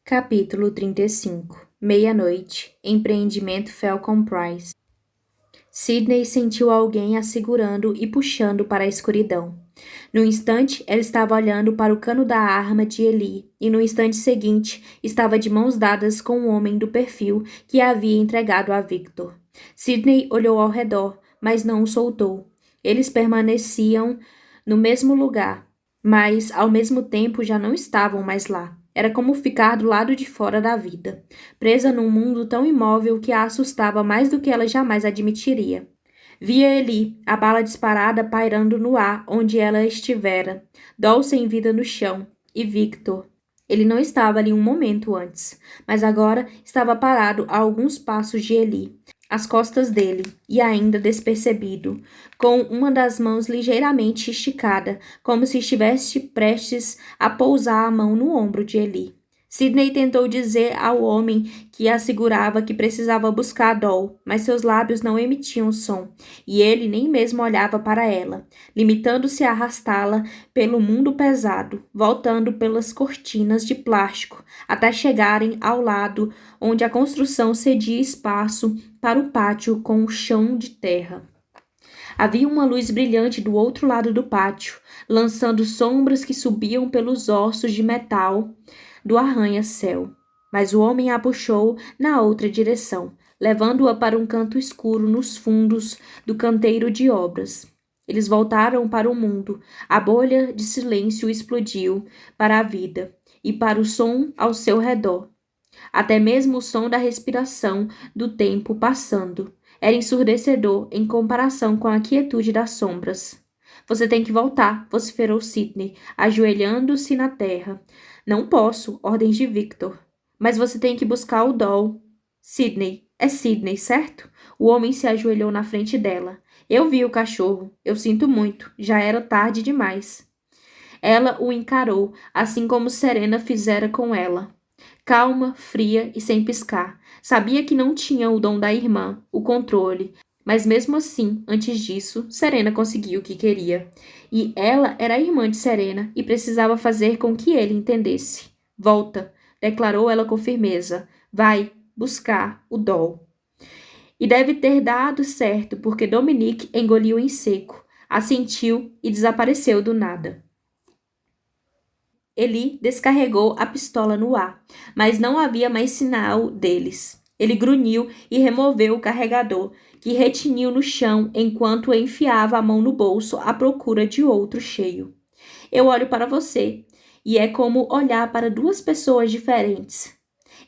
Capítulo 35. Meia-noite. Empreendimento Falcon Price. Sidney sentiu alguém a segurando e puxando para a escuridão. No instante, ela estava olhando para o cano da arma de Eli, e no instante seguinte, estava de mãos dadas com o homem do perfil que a havia entregado a Victor. Sidney olhou ao redor, mas não o soltou. Eles permaneciam no mesmo lugar, mas ao mesmo tempo já não estavam mais lá. Era como ficar do lado de fora da vida, presa num mundo tão imóvel que a assustava mais do que ela jamais admitiria. Via Eli, a bala disparada pairando no ar onde ela estivera, Doll sem vida no chão, e Victor. Ele não estava ali um momento antes, mas agora estava parado a alguns passos de Eli, às costas dele, e ainda despercebido, com uma das mãos ligeiramente esticada, como se estivesse prestes a pousar a mão no ombro de Eli. Sidney tentou dizer ao homem que a segurava que precisava buscar Doll, mas seus lábios não emitiam som, e ele nem mesmo olhava para ela, limitando-se a arrastá-la pelo mundo pesado, voltando pelas cortinas de plástico, até chegarem ao lado onde a construção cedia espaço para o pátio com o chão de terra. Havia uma luz brilhante do outro lado do pátio, lançando sombras que subiam pelos ossos de metal do arranha-céu. Mas o homem a puxou na outra direção, levando-a para um canto escuro nos fundos do canteiro de obras. Eles voltaram para o mundo. A bolha de silêncio explodiu para a vida e para o som ao seu redor. Até mesmo o som da respiração do tempo passando era ensurdecedor em comparação com a quietude das sombras. Você tem que voltar, vociferou Sidney, ajoelhando-se na terra. Não posso, ordens de Victor. Mas você tem que buscar o Doll. Sidney, é Sidney, certo? O homem se ajoelhou na frente dela. Eu vi o cachorro. Eu sinto muito. Já era tarde demais. Ela o encarou, assim como Serena fizera com ela. Calma, fria e sem piscar. Sabia que não tinha o dom da irmã, o controle. Mas mesmo assim, antes disso, Serena conseguiu o que queria. E ela era a irmã de Serena e precisava fazer com que ele entendesse. Volta, declarou ela com firmeza. Vai buscar o Doll. E deve ter dado certo, porque Dominique engoliu em seco, assentiu e desapareceu do nada. Eli descarregou a pistola no ar, mas não havia mais sinal deles. Ele grunhiu e removeu o carregador, que retiniu no chão enquanto enfiava a mão no bolso à procura de outro cheio. Eu olho para você, e é como olhar para duas pessoas diferentes.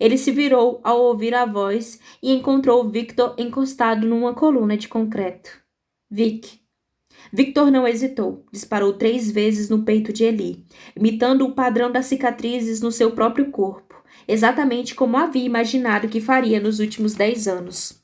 Ele se virou ao ouvir a voz e encontrou Victor encostado numa coluna de concreto. Vic. Victor não hesitou. Disparou 3 vezes no peito de Eli, imitando o padrão das cicatrizes no seu próprio corpo, exatamente como havia imaginado que faria nos últimos 10 anos.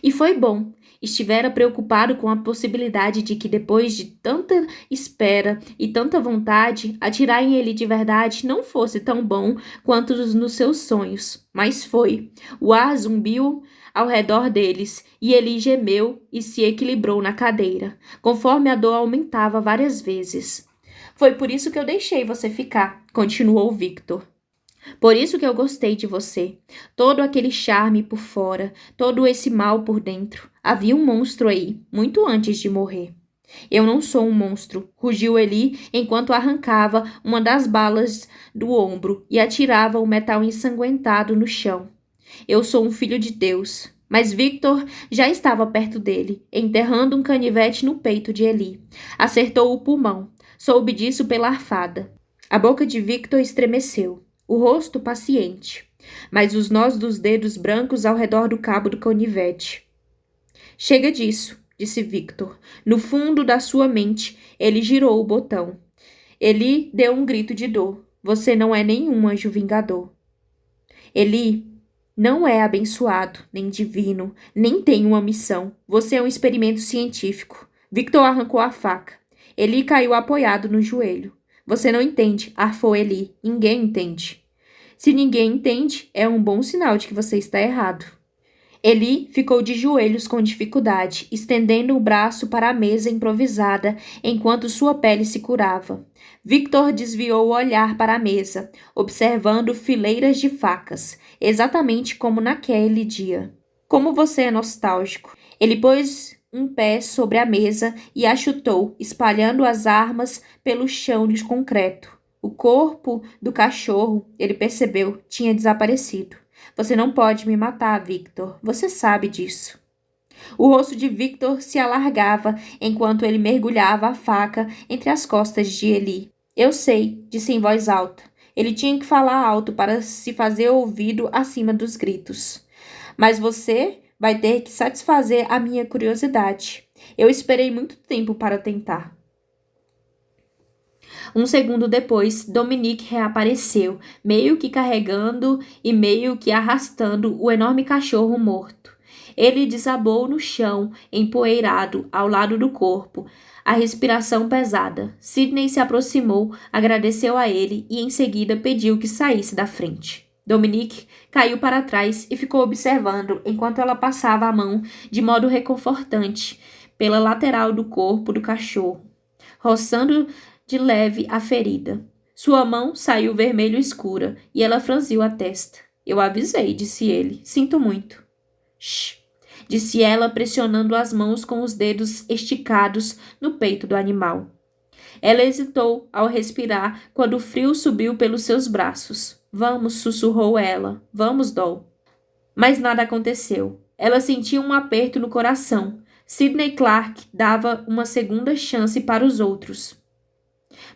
E foi bom. Estivera preocupado com a possibilidade de que, depois de tanta espera e tanta vontade, atirar em ele de verdade não fosse tão bom quanto nos seus sonhos. Mas foi. O ar zumbiu ao redor deles, e ele gemeu e se equilibrou na cadeira, conforme a dor aumentava várias vezes. Foi por isso que eu deixei você ficar, continuou Victor. Por isso que eu gostei de você. Todo aquele charme por fora, todo esse mal por dentro. Havia um monstro aí, muito antes de morrer. Eu não sou um monstro, rugiu Eli enquanto arrancava uma das balas do ombro e atirava o metal ensanguentado no chão. Eu sou um filho de Deus. Mas Victor já estava perto dele, enterrando um canivete no peito de Eli. Acertou o pulmão. Soube disso pela arfada. A boca de Victor estremeceu. O rosto paciente, mas os nós dos dedos brancos ao redor do cabo do canivete. Chega disso, disse Victor. No fundo da sua mente, ele girou o botão. Eli deu um grito de dor. Você não é nenhum anjo vingador. Eli não é abençoado, nem divino, nem tem uma missão. Você é um experimento científico. Victor arrancou a faca. Eli caiu apoiado no joelho. Você não entende, arfou Eli. Ninguém entende. Se ninguém entende, é um bom sinal de que você está errado. Eli ficou de joelhos com dificuldade, estendendo o braço para a mesa improvisada enquanto sua pele se curava. Victor desviou o olhar para a mesa, observando fileiras de facas, exatamente como naquele dia. Como você é nostálgico. Ele pôs um pé sobre a mesa e a chutou, espalhando as armas pelo chão de concreto. O corpo do cachorro, ele percebeu, tinha desaparecido. Você não pode me matar, Victor. Você sabe disso. O rosto de Victor se alargava enquanto ele mergulhava a faca entre as costas de Eli. Eu sei, disse em voz alta. Ele tinha que falar alto para se fazer ouvido acima dos gritos. Mas você vai ter que satisfazer a minha curiosidade. Eu esperei muito tempo para tentar. Um segundo depois, Dominique reapareceu, meio que carregando e meio que arrastando o enorme cachorro morto. Ele desabou no chão, empoeirado, ao lado do corpo, a respiração pesada. Sidney se aproximou, agradeceu a ele e em seguida pediu que saísse da frente. Dominique caiu para trás e ficou observando enquanto ela passava a mão de modo reconfortante pela lateral do corpo do cachorro, roçando de leve a ferida. Sua mão saiu vermelho escura e ela franziu a testa. Eu avisei, disse ele. Sinto muito. Shh, disse ela, pressionando as mãos com os dedos esticados no peito do animal. Ela hesitou ao respirar quando o frio subiu pelos seus braços. Vamos, sussurrou ela. Vamos, Doll. Mas nada aconteceu. Ela sentiu um aperto no coração. Sidney Clark dava uma segunda chance para os outros.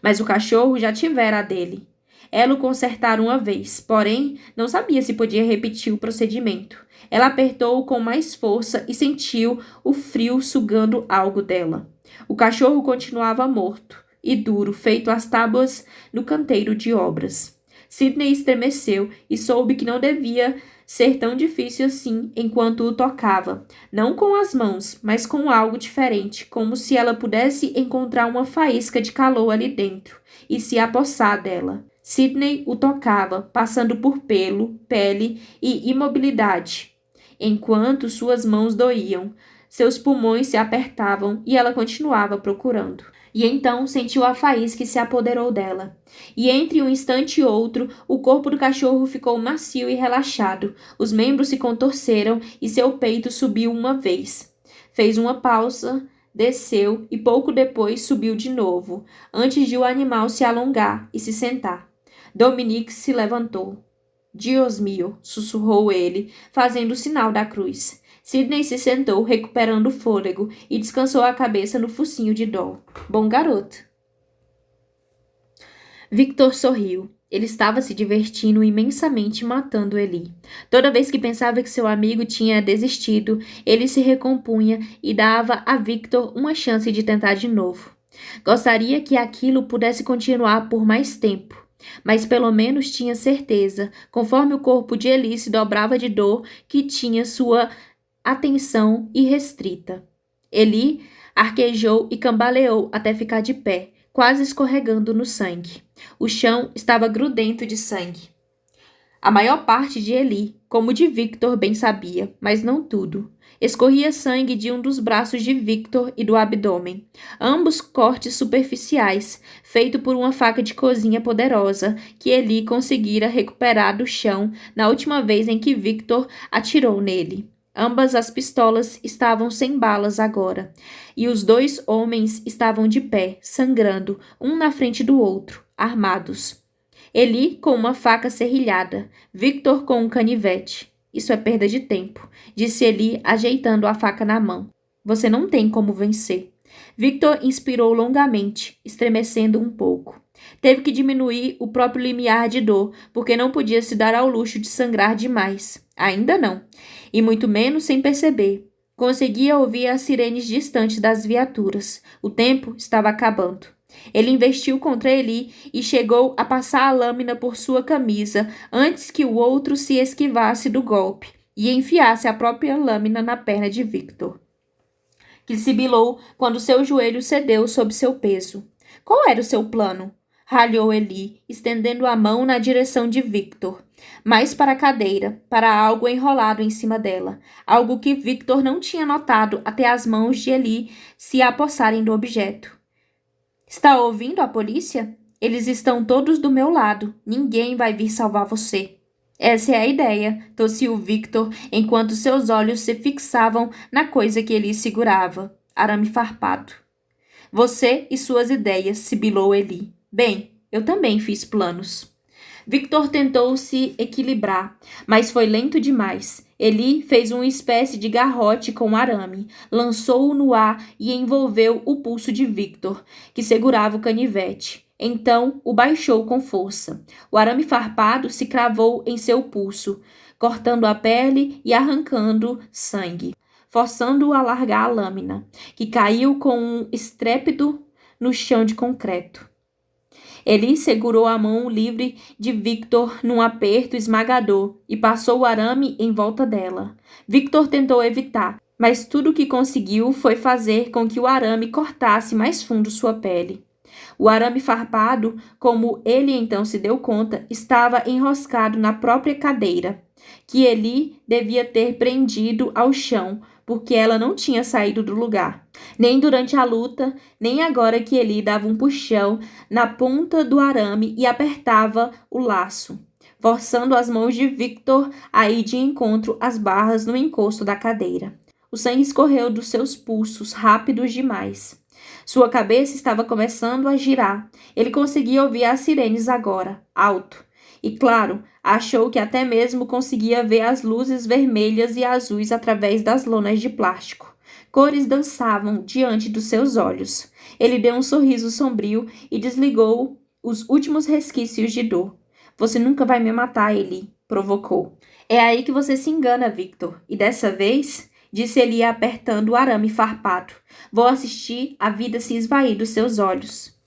Mas o cachorro já tivera a dele. Ela o consertara uma vez, porém não sabia se podia repetir o procedimento. Ela apertou-o com mais força e sentiu o frio sugando algo dela. O cachorro continuava morto e duro, feito as tábuas no canteiro de obras. Sidney estremeceu e soube que não devia ser tão difícil assim enquanto o tocava, não com as mãos, mas com algo diferente, como se ela pudesse encontrar uma faísca de calor ali dentro e se apossar dela. Sidney o tocava, passando por pelo, pele e imobilidade, enquanto suas mãos doíam, seus pulmões se apertavam e ela continuava procurando. E então sentiu a faísca que se apoderou dela. E entre um instante e outro, o corpo do cachorro ficou macio e relaxado. Os membros se contorceram e seu peito subiu uma vez. Fez uma pausa, desceu e pouco depois subiu de novo, antes de o animal se alongar e se sentar. Dominique se levantou. Dios mio, sussurrou ele, fazendo o sinal da cruz. Sidney se sentou, recuperando o fôlego, e descansou a cabeça no focinho de Doll. Bom garoto. Victor sorriu. Ele estava se divertindo imensamente matando Eli. Toda vez que pensava que seu amigo tinha desistido, ele se recompunha e dava a Victor uma chance de tentar de novo. Gostaria que aquilo pudesse continuar por mais tempo. Mas pelo menos tinha certeza, conforme o corpo de Eli se dobrava de dor, que tinha sua atenção irrestrita. Eli arquejou e cambaleou até ficar de pé, quase escorregando no sangue. O chão estava grudento de sangue. A maior parte de Eli, como de Victor bem sabia, mas não tudo. Escorria sangue de um dos braços de Victor e do abdômen, ambos cortes superficiais, feito por uma faca de cozinha poderosa que Eli conseguira recuperar do chão na última vez em que Victor atirou nele. Ambas as pistolas estavam sem balas agora, e os dois homens estavam de pé, sangrando, um na frente do outro, armados. Eli com uma faca serrilhada, Victor com um canivete. Isso é perda de tempo, disse Eli, ajeitando a faca na mão. Você não tem como vencer. Victor inspirou longamente, estremecendo um pouco. Teve que diminuir o próprio limiar de dor, porque não podia se dar ao luxo de sangrar demais. Ainda não. E muito menos sem perceber. Conseguia ouvir as sirenes distantes das viaturas. O tempo estava acabando. Ele investiu contra Eli e chegou a passar a lâmina por sua camisa antes que o outro se esquivasse do golpe e enfiasse a própria lâmina na perna de Victor, que sibilou quando seu joelho cedeu sob seu peso. Qual era o seu plano? ralhou Eli, estendendo a mão na direção de Victor. Mais para a cadeira, para algo enrolado em cima dela. Algo que Victor não tinha notado até as mãos de Eli se apossarem do objeto. Está ouvindo a polícia? Eles estão todos do meu lado. Ninguém vai vir salvar você. Essa é a ideia, tossiu Victor, enquanto seus olhos se fixavam na coisa que Eli segurava. Arame farpado. Você e suas ideias, sibilou Eli. Bem, eu também fiz planos. Victor tentou se equilibrar, mas foi lento demais. Eli fez uma espécie de garrote com o arame, lançou-o no ar e envolveu o pulso de Victor, que segurava o canivete. Então o baixou com força. O arame farpado se cravou em seu pulso, cortando a pele e arrancando sangue, forçando-o a largar a lâmina, que caiu com um estrépito no chão de concreto. Eli segurou a mão livre de Victor num aperto esmagador e passou o arame em volta dela. Victor tentou evitar, mas tudo o que conseguiu foi fazer com que o arame cortasse mais fundo sua pele. O arame farpado, como ele então se deu conta, estava enroscado na própria cadeira, que Eli devia ter prendido ao chão, porque ela não tinha saído do lugar. Nem durante a luta, nem agora que Eli dava um puxão na ponta do arame e apertava o laço, forçando as mãos de Victor a ir de encontro às barras no encosto da cadeira. O sangue escorreu dos seus pulsos, rápidos demais. Sua cabeça estava começando a girar. Ele conseguia ouvir as sirenes agora, alto. E, claro, achou que até mesmo conseguia ver as luzes vermelhas e azuis através das lonas de plástico. Cores dançavam diante dos seus olhos. Ele deu um sorriso sombrio e desligou os últimos resquícios de dor. Você nunca vai me matar, Eli, provocou. É aí que você se engana, Victor. E dessa vez, disse Eli apertando o arame farpado, vou assistir a vida se esvair dos seus olhos.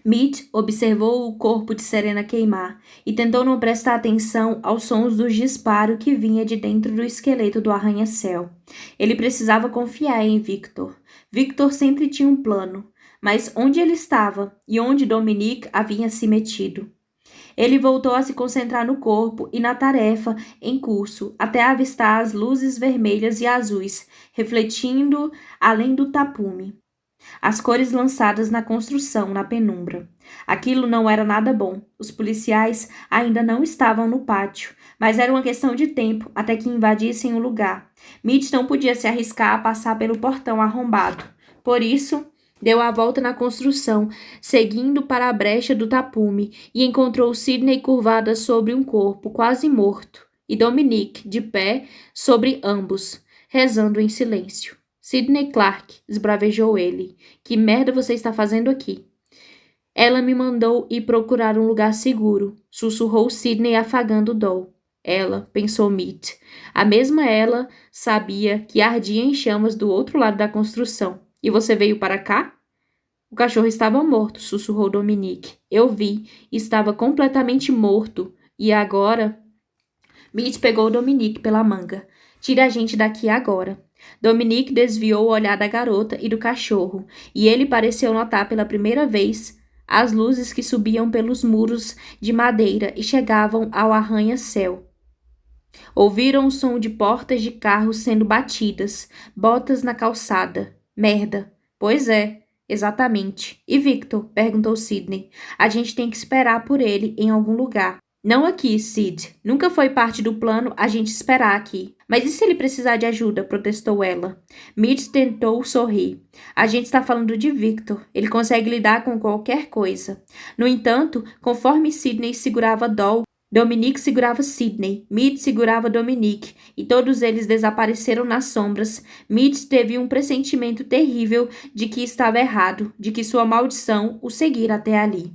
Meade observou o corpo de Serena queimar e tentou não prestar atenção aos sons dos disparos que vinha de dentro do esqueleto do arranha-céu. Ele precisava confiar em Victor. Victor sempre tinha um plano, mas onde ele estava e onde Dominique havia se metido? Ele voltou a se concentrar no corpo e na tarefa em curso, até avistar as luzes vermelhas e azuis, refletindo além do tapume. As cores lançadas na construção, na penumbra. Aquilo não era nada bom. Os policiais ainda não estavam no pátio, mas era uma questão de tempo até que invadissem o lugar. Mitch não podia se arriscar a passar pelo portão arrombado. Por isso, deu a volta na construção, seguindo para a brecha do tapume, e encontrou Sidney curvada sobre um corpo quase morto, e Dominique, de pé, sobre ambos, rezando em silêncio. Sidney Clark, esbravejou ele. Que merda você está fazendo aqui? Ela me mandou ir procurar um lugar seguro, sussurrou Sidney afagando Doll. Ela, pensou Meade. A mesma ela sabia que ardia em chamas do outro lado da construção. E você veio para cá? O cachorro estava morto, sussurrou Dominique. Eu vi. Estava completamente morto. E agora? Meade pegou Dominique pela manga. Tire a gente daqui agora. Dominique desviou o olhar da garota e do cachorro, e ele pareceu notar pela primeira vez as luzes que subiam pelos muros de madeira e chegavam ao arranha-céu. Ouviram o som de portas de carros sendo batidas, botas na calçada. Merda. Pois é, exatamente. E Victor? Perguntou Sidney. A gente tem que esperar por ele em algum lugar. Não aqui, Sid. Nunca foi parte do plano a gente esperar aqui. Mas e se ele precisar de ajuda? Protestou ela. Meade tentou sorrir. A gente está falando de Victor. Ele consegue lidar com qualquer coisa. No entanto, conforme Sidney segurava Doll, Dominique segurava Sidney, Meade segurava Dominique, e todos eles desapareceram nas sombras. Meade teve um pressentimento terrível de que estava errado, de que sua maldição o seguira até ali.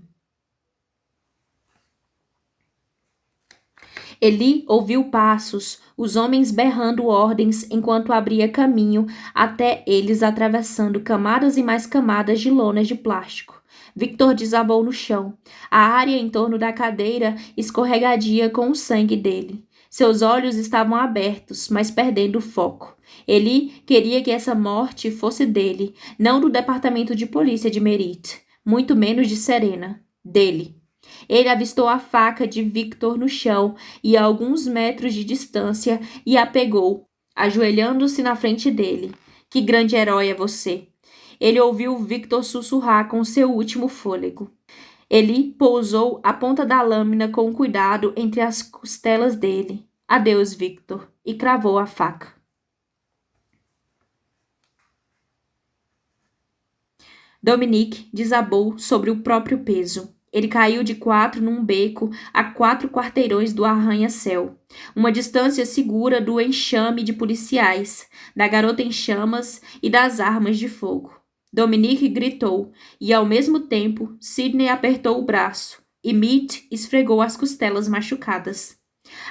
Eli ouviu passos, os homens berrando ordens enquanto abria caminho até eles atravessando camadas e mais camadas de lonas de plástico. Victor desabou no chão, a área em torno da cadeira escorregadia com o sangue dele. Seus olhos estavam abertos, mas perdendo o foco. Eli queria que essa morte fosse dele, não do departamento de polícia de Merritt. muito menos de Serena, dele. Ele avistou a faca de Victor no chão e a alguns metros de distância e a pegou, ajoelhando-se na frente dele. Que grande herói é você! Ele ouviu Victor sussurrar com seu último fôlego. Ele pousou a ponta da lâmina com cuidado entre as costelas dele. Adeus, Victor, e cravou a faca. Dominique desabou sobre o próprio peso. Ele caiu de 4 num beco a 4 quarteirões do arranha-céu, uma distância segura do enxame de policiais, da garota em chamas e das armas de fogo. Dominique gritou, e ao mesmo tempo Sidney apertou o braço, e Mitch esfregou as costelas machucadas.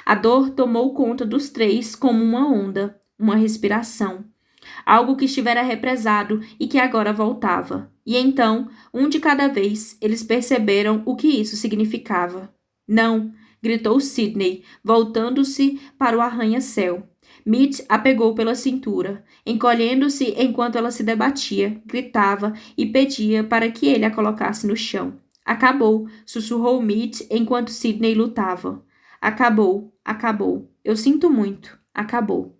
A dor tomou conta dos três como uma onda, uma respiração. Algo que estivera represado e que agora voltava. E então, um de cada vez, eles perceberam o que isso significava. Não, gritou Sidney, voltando-se para o arranha-céu. Mitch a pegou pela cintura, encolhendo-se enquanto ela se debatia, gritava e pedia para que ele a colocasse no chão. Acabou, sussurrou Mitch enquanto Sidney lutava. Acabou, acabou. Eu sinto muito. Acabou.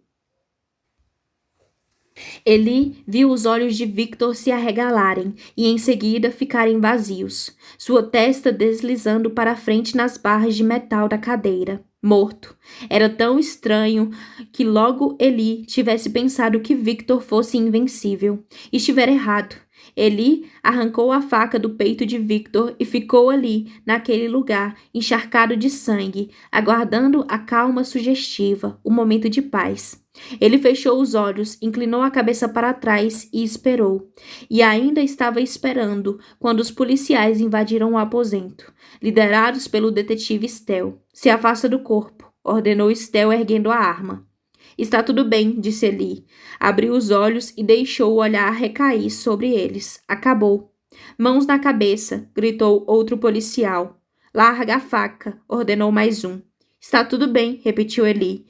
Eli viu os olhos de Victor se arregalarem e em seguida ficarem vazios, sua testa deslizando para a frente nas barras de metal da cadeira. Morto. Era tão estranho que logo Eli tivesse pensado que Victor fosse invencível. Estivera errado. Eli arrancou a faca do peito de Victor e ficou ali, naquele lugar, encharcado de sangue, aguardando a calma sugestiva, o momento de paz. Ele fechou os olhos, inclinou a cabeça para trás e esperou. E ainda estava esperando quando os policiais invadiram o aposento, liderados pelo detetive Stell. Se afasta do corpo, ordenou Stell erguendo a arma. Está tudo bem, disse Eli. Abriu os olhos e deixou o olhar recair sobre eles. Acabou. Mãos na cabeça, gritou outro policial. Larga a faca, ordenou mais um. Está tudo bem, repetiu Eli.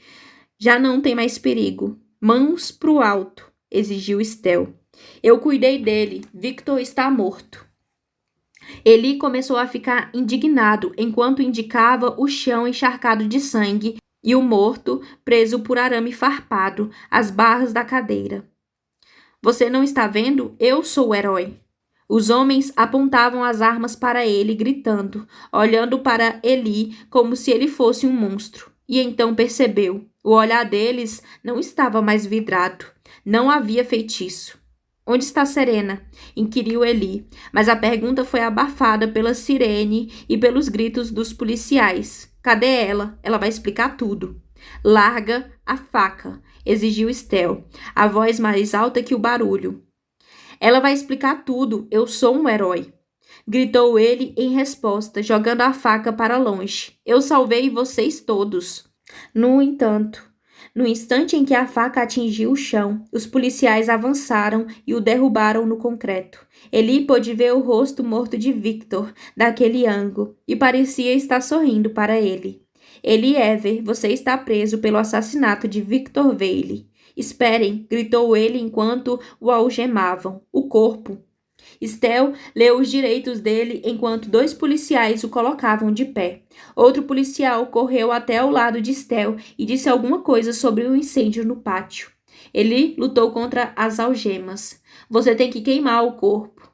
Já não tem mais perigo. Mãos pro alto, exigiu Stell. Eu cuidei dele. Victor está morto. Eli começou a ficar indignado enquanto indicava o chão encharcado de sangue e o morto preso por arame farpado às barras da cadeira. Você não está vendo? Eu sou o herói. Os homens apontavam as armas para ele, gritando, olhando para Eli como se ele fosse um monstro. E então percebeu. O olhar deles não estava mais vidrado. Não havia feitiço. Onde está Serena? Inquiriu Eli, mas a pergunta foi abafada pela sirene e pelos gritos dos policiais. Cadê ela? Ela vai explicar tudo. Larga a faca, exigiu Stell, a voz mais alta que o barulho. Ela vai explicar tudo, eu sou um herói. Gritou ele em resposta, jogando a faca para longe. Eu salvei vocês todos. No entanto, no instante em que a faca atingiu o chão, os policiais avançaram e o derrubaram no concreto. Eli pôde ver o rosto morto de Victor, daquele ângulo, e parecia estar sorrindo para ele. Eli Ever, você está preso pelo assassinato de Victor Vale. Esperem, gritou ele enquanto o algemavam. O corpo. Stell leu os direitos dele enquanto 2 policiais o colocavam de pé. Outro policial correu até ao lado de Stell e disse alguma coisa sobre o incêndio no pátio. Ele lutou contra as algemas. Você tem que queimar o corpo.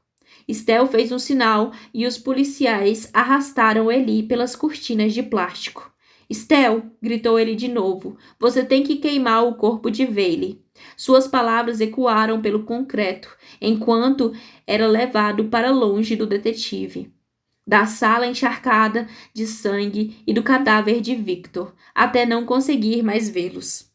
Stell fez um sinal e os policiais arrastaram Eli pelas cortinas de plástico. Stell, gritou ele de novo, você tem que queimar o corpo de Vale. Suas palavras ecoaram pelo concreto, enquanto era levado para longe do detetive, da sala encharcada de sangue e do cadáver de Victor, até não conseguir mais vê-los.